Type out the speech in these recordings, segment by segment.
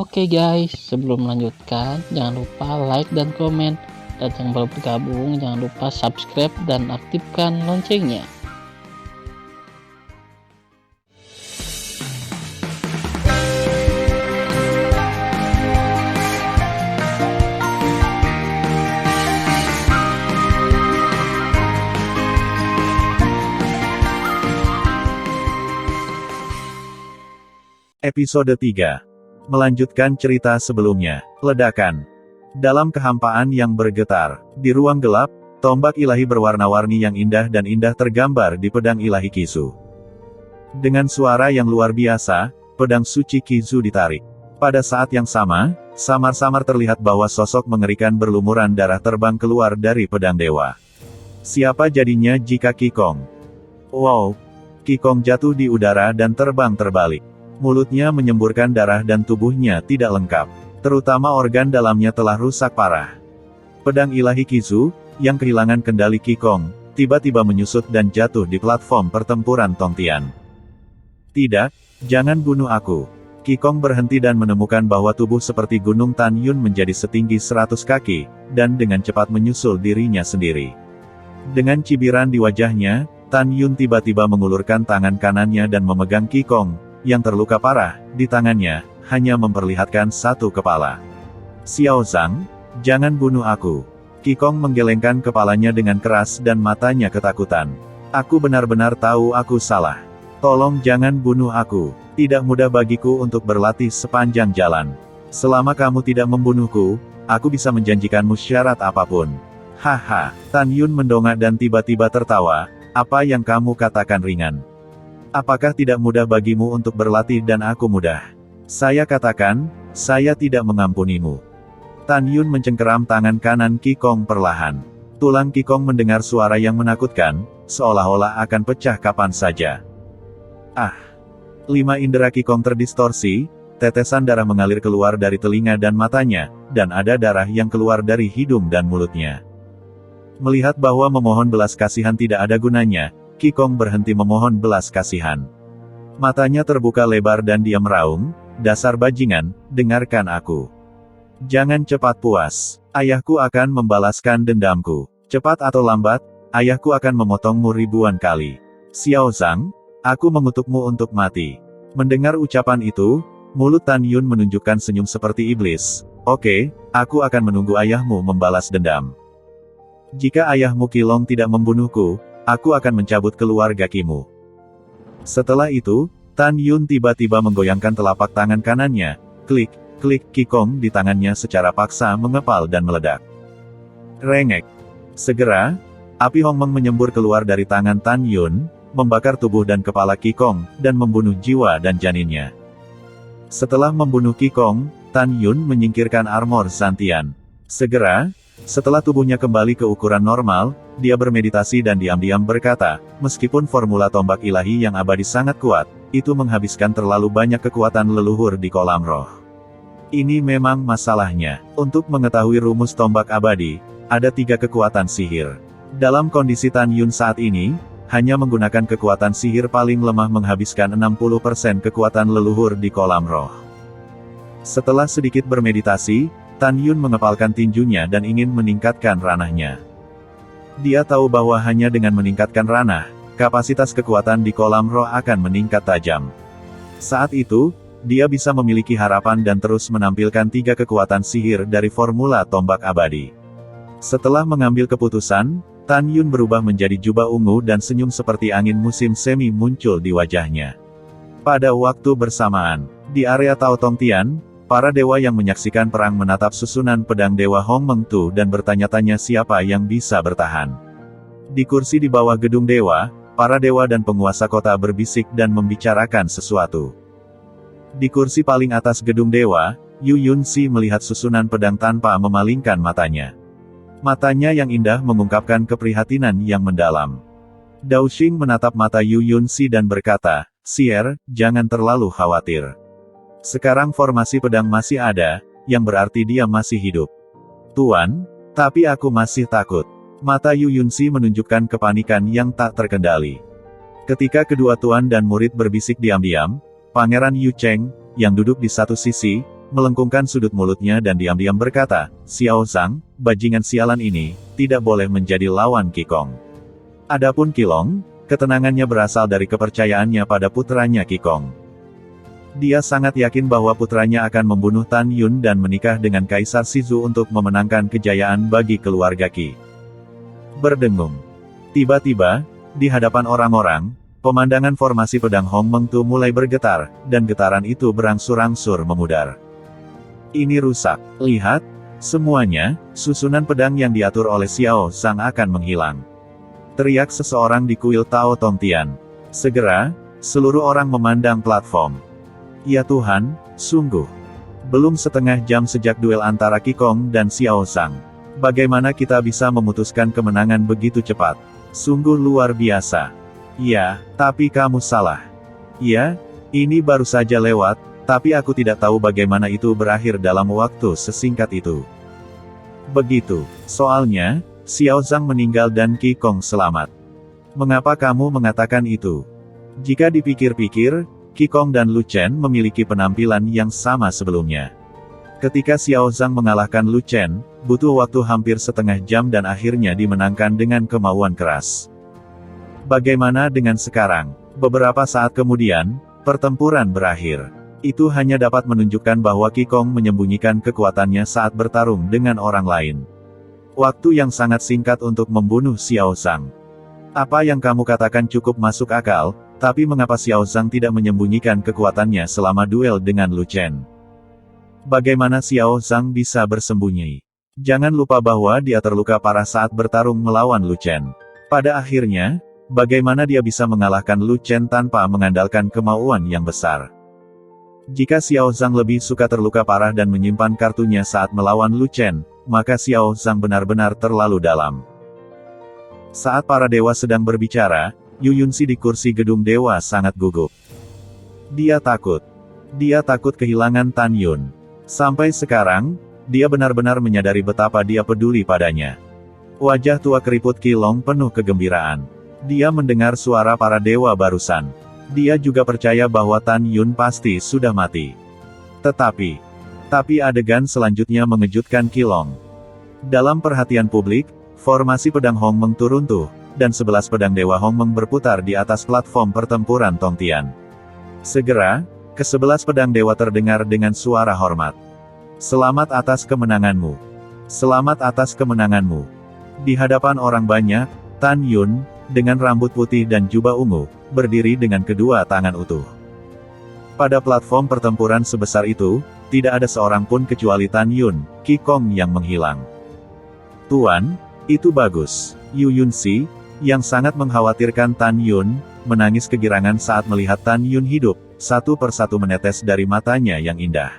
Oke guys, sebelum melanjutkan, jangan lupa like dan komen. Dan yang baru bergabung, jangan lupa subscribe dan aktifkan loncengnya. Episode 3. Melanjutkan cerita sebelumnya. Ledakan. Dalam kehampaan yang bergetar, di ruang gelap, tombak ilahi berwarna-warni yang indah dan indah tergambar di pedang ilahi Kizu. Dengan suara yang luar biasa, pedang suci Kizu ditarik. Pada saat yang sama, samar-samar terlihat bahwa sosok mengerikan berlumuran darah terbang keluar dari pedang dewa. Siapa jadinya jika Qigong? Wow! Qigong jatuh di udara dan terbang terbalik. Mulutnya menyemburkan darah dan tubuhnya tidak lengkap. Terutama organ dalamnya telah rusak parah. Pedang ilahi Kizu, yang kehilangan kendali Qigong, tiba-tiba menyusut dan jatuh di platform pertempuran Tongtian. Tidak, jangan bunuh aku. Qigong berhenti dan menemukan bahwa tubuh seperti gunung Tan Yun menjadi setinggi 100 kaki, dan dengan cepat menyusul dirinya sendiri. Dengan cibiran di wajahnya, Tan Yun tiba-tiba mengulurkan tangan kanannya dan memegang Qigong, yang terluka parah, di tangannya, hanya memperlihatkan satu kepala. Xiao Zhang, jangan bunuh aku. Qigong menggelengkan kepalanya dengan keras dan matanya ketakutan. Aku benar-benar tahu aku salah. Tolong jangan bunuh aku. Tidak mudah bagiku untuk berlatih sepanjang jalan. Selama kamu tidak membunuhku, aku bisa menjanjikanmu syarat apapun. Haha, Tan Yun mendongak dan tiba-tiba tertawa, apa yang kamu katakan ringan? Apakah tidak mudah bagimu untuk berlatih dan aku mudah? Saya katakan, saya tidak mengampunimu. Tan Yun mencengkeram tangan kanan Qigong perlahan. Tulang Qigong mendengar suara yang menakutkan, seolah-olah akan pecah kapan saja. Ah! 5 indera Qigong terdistorsi, tetesan darah mengalir keluar dari telinga dan matanya, dan ada darah yang keluar dari hidung dan mulutnya. Melihat bahwa memohon belas kasihan tidak ada gunanya, Qigong berhenti memohon belas kasihan. Matanya terbuka lebar dan dia meraung, dasar bajingan, dengarkan aku. Jangan cepat puas. Ayahku akan membalaskan dendamku. Cepat atau lambat, ayahku akan memotongmu ribuan kali. Xiao Zhang, aku mengutukmu untuk mati. Mendengar ucapan itu, mulut Tan Yun menunjukkan senyum seperti iblis. Oke, aku akan menunggu ayahmu membalas dendam. Jika ayahmu Qilong tidak membunuhku, aku akan mencabut keluarga Kimu. Setelah itu, Tan Yun tiba-tiba menggoyangkan telapak tangan kanannya. Klik, klik, Qigong di tangannya secara paksa mengepal dan meledak. Rengek. Segera, api Hongmeng menyembur keluar dari tangan Tan Yun, membakar tubuh dan kepala Qigong, dan membunuh jiwa dan janinnya. Setelah membunuh Qigong, Tan Yun menyingkirkan armor Zantian. Segera, setelah tubuhnya kembali ke ukuran normal, dia bermeditasi dan diam-diam berkata, meskipun formula tombak ilahi yang abadi sangat kuat, itu menghabiskan terlalu banyak kekuatan leluhur di kolam roh. Ini memang masalahnya. Untuk mengetahui rumus tombak abadi, ada 3 kekuatan sihir. Dalam kondisi Tan Yun saat ini, hanya menggunakan kekuatan sihir paling lemah menghabiskan 60% kekuatan leluhur di kolam roh. Setelah sedikit bermeditasi, Tan Yun mengepalkan tinjunya dan ingin meningkatkan ranahnya. Dia tahu bahwa hanya dengan meningkatkan ranah, kapasitas kekuatan di kolam roh akan meningkat tajam. Saat itu, dia bisa memiliki harapan dan terus menampilkan 3 kekuatan sihir dari formula tombak abadi. Setelah mengambil keputusan, Tan Yun berubah menjadi jubah ungu dan senyum seperti angin musim semi muncul di wajahnya. Pada waktu bersamaan, di area Tao Tongtian, para dewa yang menyaksikan perang menatap susunan pedang dewa Hongmeng Tu dan bertanya-tanya siapa yang bisa bertahan. Di kursi di bawah gedung dewa, para dewa dan penguasa kota berbisik dan membicarakan sesuatu. Di kursi paling atas gedung dewa, Yu Yunxi melihat susunan pedang tanpa memalingkan matanya. Matanya yang indah mengungkapkan keprihatinan yang mendalam. Dao Xing menatap mata Yu Yunxi dan berkata, Sier, jangan terlalu khawatir. Sekarang formasi pedang masih ada, yang berarti dia masih hidup. Tuan, tapi aku masih takut. Mata Yu Yunxi menunjukkan kepanikan yang tak terkendali. Ketika kedua tuan dan murid berbisik diam-diam, Pangeran Yu Cheng, yang duduk di satu sisi, melengkungkan sudut mulutnya dan diam-diam berkata, "Xiao Zhang, bajingan sialan ini, tidak boleh menjadi lawan Qikong." Adapun Qilong, ketenangannya berasal dari kepercayaannya pada putranya Qikong. Dia sangat yakin bahwa putranya akan membunuh Tan Yun dan menikah dengan Kaisar Shizu untuk memenangkan kejayaan bagi keluarga Qi. Berdengung. Tiba-tiba, di hadapan orang-orang, pemandangan formasi pedang Hong Mengtu mulai bergetar, dan getaran itu berangsur-angsur memudar. Ini rusak. Lihat, semuanya, susunan pedang yang diatur oleh Xiao Zhang akan menghilang. Teriak seseorang di kuil Tao Tongtian. Segera, seluruh orang memandang platform. Ya Tuhan, sungguh. Belum setengah jam sejak duel antara Qikong dan Xiao Zhang. Bagaimana kita bisa memutuskan kemenangan begitu cepat? Sungguh luar biasa. Ya, tapi kamu salah. Ya, ini baru saja lewat, tapi aku tidak tahu bagaimana itu berakhir dalam waktu sesingkat itu. Begitu, soalnya, Xiao Zhang meninggal dan Qikong selamat. Mengapa kamu mengatakan itu? Jika dipikir-pikir, Qikong dan Lu Chen memiliki penampilan yang sama sebelumnya. Ketika Xiao Zhang mengalahkan Lu Chen, butuh waktu hampir setengah jam dan akhirnya dimenangkan dengan kemauan keras. Bagaimana dengan sekarang? Beberapa saat kemudian, pertempuran berakhir. Itu hanya dapat menunjukkan bahwa Qikong menyembunyikan kekuatannya saat bertarung dengan orang lain. Waktu yang sangat singkat untuk membunuh Xiao Zhang. Apa yang kamu katakan cukup masuk akal, tapi mengapa Xiao Zhang tidak menyembunyikan kekuatannya selama duel dengan Lu Chen? Bagaimana Xiao Zhang bisa bersembunyi? Jangan lupa bahwa dia terluka parah saat bertarung melawan Lu Chen. Pada akhirnya, bagaimana dia bisa mengalahkan Lu Chen tanpa mengandalkan kemauan yang besar? Jika Xiao Zhang lebih suka terluka parah dan menyimpan kartunya saat melawan Lu Chen, maka Xiao Zhang benar-benar terlalu dalam. Saat para dewa sedang berbicara, Yu Yunxi di kursi gedung dewa sangat gugup. Dia takut. Dia takut kehilangan Tan Yun. Sampai sekarang, dia benar-benar menyadari betapa dia peduli padanya. Wajah tua keriput Qilong penuh kegembiraan. Dia mendengar suara para dewa barusan. Dia juga percaya bahwa Tan Yun pasti sudah mati. Tetapi adegan selanjutnya mengejutkan Qilong. Dalam perhatian publik, formasi pedang Hong Meng runtuh, dan 11 pedang Dewa Hong Meng berputar di atas platform pertempuran Tongtian. Segera, ke-11 pedang dewa terdengar dengan suara hormat. "Selamat atas kemenanganmu. Selamat atas kemenanganmu." Di hadapan orang banyak, Tan Yun, dengan rambut putih dan jubah ungu, berdiri dengan kedua tangan utuh. Pada platform pertempuran sebesar itu, tidak ada seorang pun kecuali Tan Yun, Qikong yang menghilang. "Tuan, itu bagus." Yu Yunxi, yang sangat mengkhawatirkan Tan Yun, menangis kegirangan saat melihat Tan Yun hidup, satu persatu menetes dari matanya yang indah.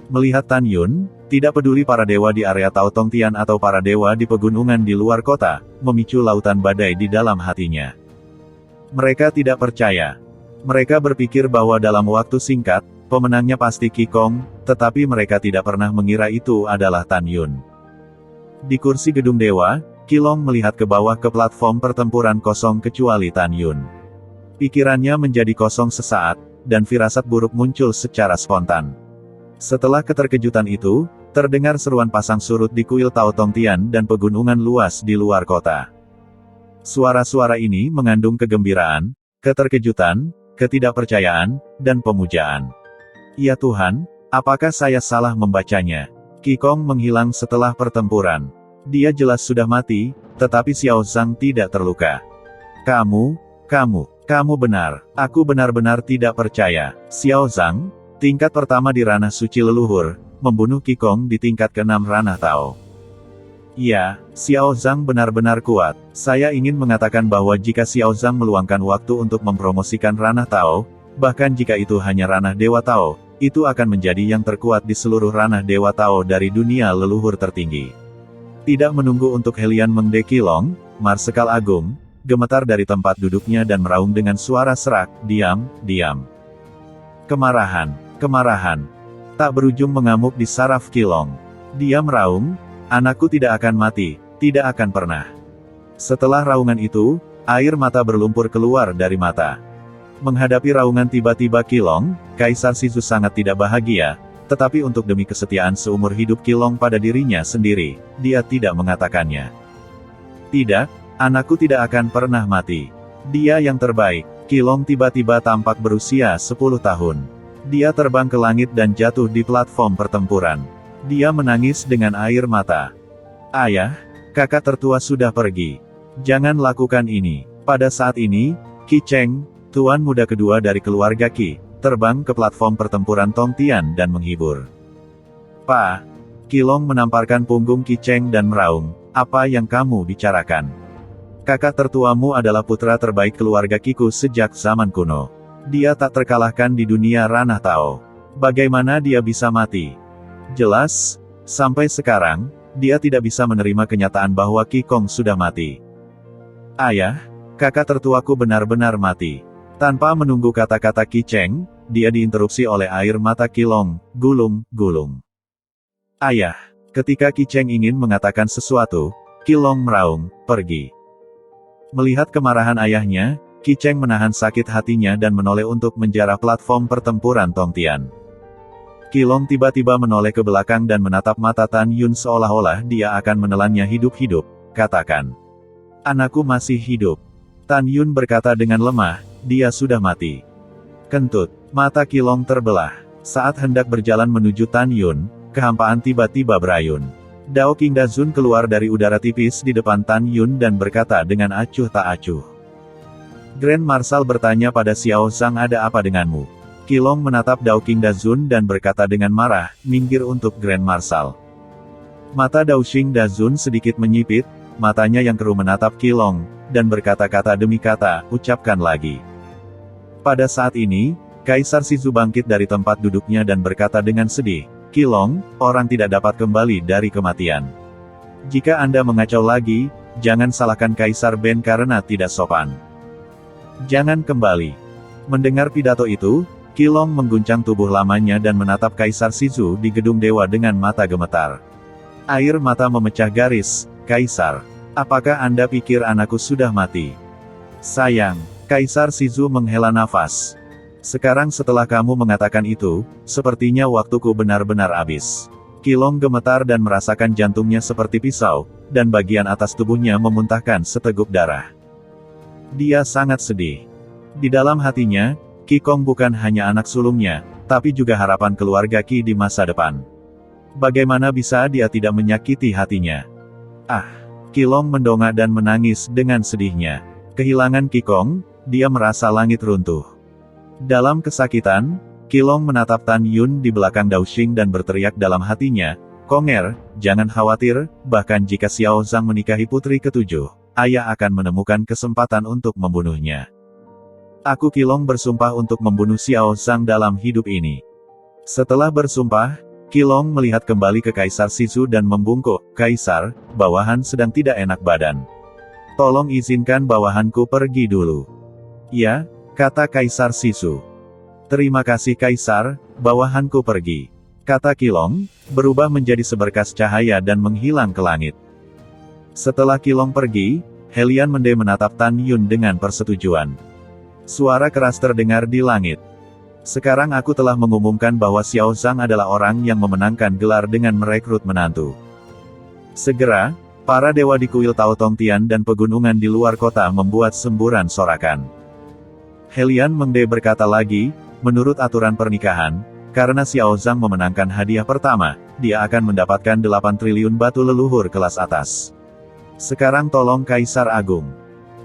Melihat Tan Yun, tidak peduli para dewa di area Tao Tongtian atau para dewa di pegunungan di luar kota, memicu lautan badai di dalam hatinya. Mereka tidak percaya. Mereka berpikir bahwa dalam waktu singkat, pemenangnya pasti Qikong, tetapi mereka tidak pernah mengira itu adalah Tan Yun. Di kursi gedung dewa, Qilong melihat ke bawah ke platform pertempuran kosong kecuali Tan Yun. Pikirannya menjadi kosong sesaat, dan firasat buruk muncul secara spontan. Setelah keterkejutan itu, terdengar seruan pasang surut di kuil Tao Tongtian dan pegunungan luas di luar kota. Suara-suara ini mengandung kegembiraan, keterkejutan, ketidakpercayaan, dan pemujaan. Ya Tuhan, apakah saya salah membacanya? Qikong menghilang setelah pertempuran. Dia jelas sudah mati, tetapi Xiao Zhang tidak terluka. Kamu benar. Aku benar-benar tidak percaya. Xiao Zhang, tingkat pertama di ranah suci leluhur, membunuh Qikong di tingkat ke-6 ranah Tao. Ya, Xiao Zhang benar-benar kuat. Saya ingin mengatakan bahwa jika Xiao Zhang meluangkan waktu untuk mempromosikan ranah Tao, bahkan jika itu hanya ranah Dewa Tao, itu akan menjadi yang terkuat di seluruh ranah Dewa Tao dari dunia leluhur tertinggi. Tidak menunggu untuk Helian Mengde Qilong, Marsekal Agung, gemetar dari tempat duduknya dan meraung dengan suara serak, "Diam, diam." Kemarahan. Tak berujung mengamuk di saraf Qilong. Dia meraung, "Anakku tidak akan mati, tidak akan pernah." Setelah raungan itu, air mata berlumpur keluar dari mata. Menghadapi raungan tiba-tiba Qilong, Kaisar Shizu sangat tidak bahagia, Tetapi untuk demi kesetiaan seumur hidup Qilong pada dirinya sendiri, dia tidak mengatakannya. Tidak, anakku tidak akan pernah mati. Dia yang terbaik. Qilong tiba-tiba tampak berusia 10 tahun. Dia terbang ke langit dan jatuh di platform pertempuran. Dia menangis dengan air mata. Ayah, kakak tertua sudah pergi. Jangan lakukan ini. Pada saat ini, Qi Cheng, tuan muda kedua dari keluarga Qi, terbang ke platform pertempuran Tongtian dan menghibur. Pa, Qilong menamparkan punggung Qi Cheng dan meraung, apa yang kamu bicarakan? Kakak tertuamu adalah putra terbaik keluarga Qiku sejak zaman kuno. Dia tak terkalahkan di dunia ranah Tao. Bagaimana dia bisa mati? Jelas, sampai sekarang, dia tidak bisa menerima kenyataan bahwa Qi Gong sudah mati. Ayah, kakak tertuaku benar-benar mati. Tanpa menunggu kata-kata Qi Cheng, dia diinterupsi oleh air mata Qilong, gulung-gulung. Ayah, ketika Qi Cheng ingin mengatakan sesuatu, Qilong meraung, pergi. Melihat kemarahan ayahnya, Qi Cheng menahan sakit hatinya dan menoleh untuk menjarah platform pertempuran Tongtian. Qilong tiba-tiba menoleh ke belakang dan menatap mata Tan Yun seolah-olah dia akan menelannya hidup-hidup, katakan. Anakku masih hidup. Tan Yun berkata dengan lemah, dia sudah mati. Kentut, mata Qilong terbelah. Saat hendak berjalan menuju Tan Yun, kehampaan tiba-tiba berayun. Dao King Dazun keluar dari udara tipis di depan Tan Yun dan berkata dengan acuh tak acuh. Grand Marshal bertanya pada Xiao Zhang ada apa denganmu? Qilong menatap Dao King Dazun dan berkata dengan marah, minggir untuk Grand Marshal. Mata Dao Xing Dazun sedikit menyipit, matanya yang keruh menatap Qilong, dan berkata-kata demi kata, ucapkan lagi. Pada saat ini, Kaisar Shizu bangkit dari tempat duduknya dan berkata dengan sedih, Qilong, orang tidak dapat kembali dari kematian. Jika Anda mengacau lagi, jangan salahkan Kaisar Ben karena tidak sopan. Jangan kembali. Mendengar pidato itu, Qilong mengguncang tubuh lamanya dan menatap Kaisar Shizu di gedung dewa dengan mata gemetar. Air mata memecah garis, Kaisar. Apakah Anda pikir anakku sudah mati? Sayang, Kaisar Shizu menghela nafas. Sekarang setelah kamu mengatakan itu, sepertinya waktuku benar-benar habis. Qilong gemetar dan merasakan jantungnya seperti pisau, dan bagian atas tubuhnya memuntahkan seteguk darah. Dia sangat sedih. Di dalam hatinya, Qi Gong bukan hanya anak sulungnya, tapi juga harapan keluarga Qi di masa depan. Bagaimana bisa dia tidak menyakiti hatinya? Ah, Qilong mendongak dan menangis dengan sedihnya. Kehilangan Qi Gong, dia merasa langit runtuh. Dalam kesakitan, Qilong menatap Tan Yun di belakang Dao Xing dan berteriak dalam hatinya, Konger, jangan khawatir, bahkan jika Xiao Zhang menikahi putri ketujuh, ayah akan menemukan kesempatan untuk membunuhnya. Aku Qilong bersumpah untuk membunuh Xiao Zhang dalam hidup ini. Setelah bersumpah, Qilong melihat kembali ke Kaisar Shizu dan membungkuk, Kaisar, bawahan sedang tidak enak badan. Tolong izinkan bawahanku pergi dulu. Ya, kata Kaisar Shizu. Terima kasih Kaisar, bawahanku pergi. Kata Qilong, berubah menjadi seberkas cahaya dan menghilang ke langit. Setelah Qilong pergi, Helian Mende menatap Tan Yun dengan persetujuan. Suara keras terdengar di langit. Sekarang aku telah mengumumkan bahwa Xiao Zhang adalah orang yang memenangkan gelar dengan merekrut menantu. Segera, para dewa di kuil Tao Tongtian dan pegunungan di luar kota membuat semburan sorakan. Helian Mende berkata lagi, menurut aturan pernikahan, karena Xiao Zhang memenangkan hadiah pertama, dia akan mendapatkan 8 triliun batu leluhur kelas atas. Sekarang tolong Kaisar Agung.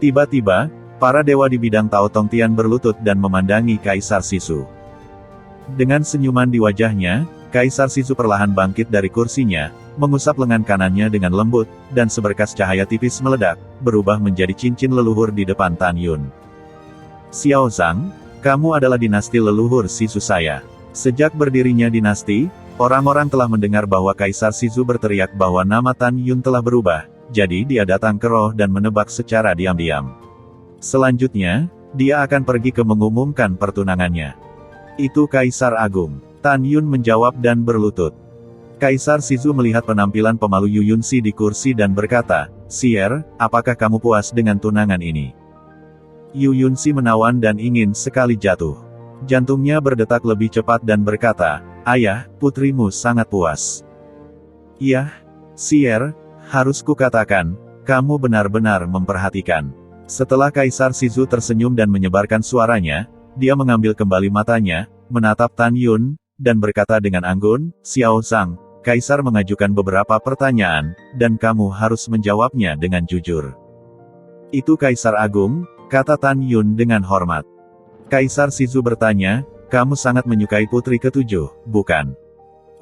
Tiba-tiba, para dewa di bidang Tao Tongtian berlutut dan memandangi Kaisar Shizu. Dengan senyuman di wajahnya, Kaisar Shizu perlahan bangkit dari kursinya, mengusap lengan kanannya dengan lembut, dan seberkas cahaya tipis meledak, berubah menjadi cincin leluhur di depan Tan Yun. Xiao Zhang, kamu adalah dinasti leluhur Shizu saya. Sejak berdirinya dinasti, orang-orang telah mendengar bahwa Kaisar Shizu berteriak bahwa nama Tan Yun telah berubah, jadi dia datang ke roh dan menebak secara diam-diam. Selanjutnya, dia akan pergi ke mengumumkan pertunangannya. Itu Kaisar Agung. Tan Yun menjawab dan berlutut. Kaisar Shizu melihat penampilan pemalu Yu Yunxi di kursi dan berkata, Sier, apakah kamu puas dengan tunangan ini? Yu Yunxi menawan dan ingin sekali jatuh. Jantungnya berdetak lebih cepat dan berkata, "Ayah, putrimu sangat puas." "Iya, Sier, harus kukatakan, kamu benar-benar memperhatikan." Setelah Kaisar Shizu tersenyum dan menyebarkan suaranya, dia mengambil kembali matanya, menatap Tan Yun, dan berkata dengan anggun, "Xiao Zhang, Kaisar mengajukan beberapa pertanyaan, dan kamu harus menjawabnya dengan jujur." "Itu Kaisar Agung," kata Tan Yun dengan hormat. Kaisar Shizu bertanya, "Kamu sangat menyukai putri ketujuh, bukan?"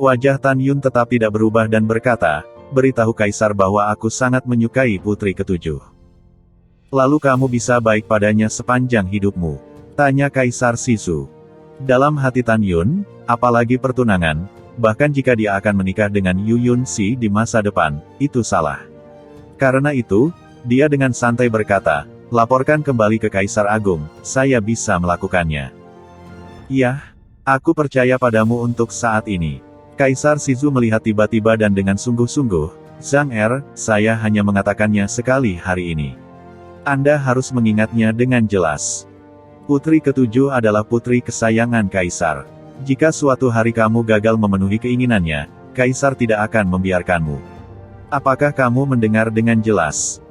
Wajah Tan Yun tetap tidak berubah dan berkata, "Beritahu Kaisar bahwa aku sangat menyukai putri ketujuh." "Lalu kamu bisa baik padanya sepanjang hidupmu?" tanya Kaisar Shizu. Dalam hati Tan Yun, apalagi pertunangan, bahkan jika dia akan menikah dengan Yu Yunxi di masa depan, itu salah. Karena itu, dia dengan santai berkata, "Laporkan kembali ke Kaisar Agung, saya bisa melakukannya." "Iya, aku percaya padamu untuk saat ini." Kaisar Shizu melihat tiba-tiba dan dengan sungguh-sungguh, "Zhang saya hanya mengatakannya sekali hari ini. Anda harus mengingatnya dengan jelas. Putri ketujuh adalah putri kesayangan Kaisar. Jika suatu hari kamu gagal memenuhi keinginannya, Kaisar tidak akan membiarkanmu. Apakah kamu mendengar dengan jelas?"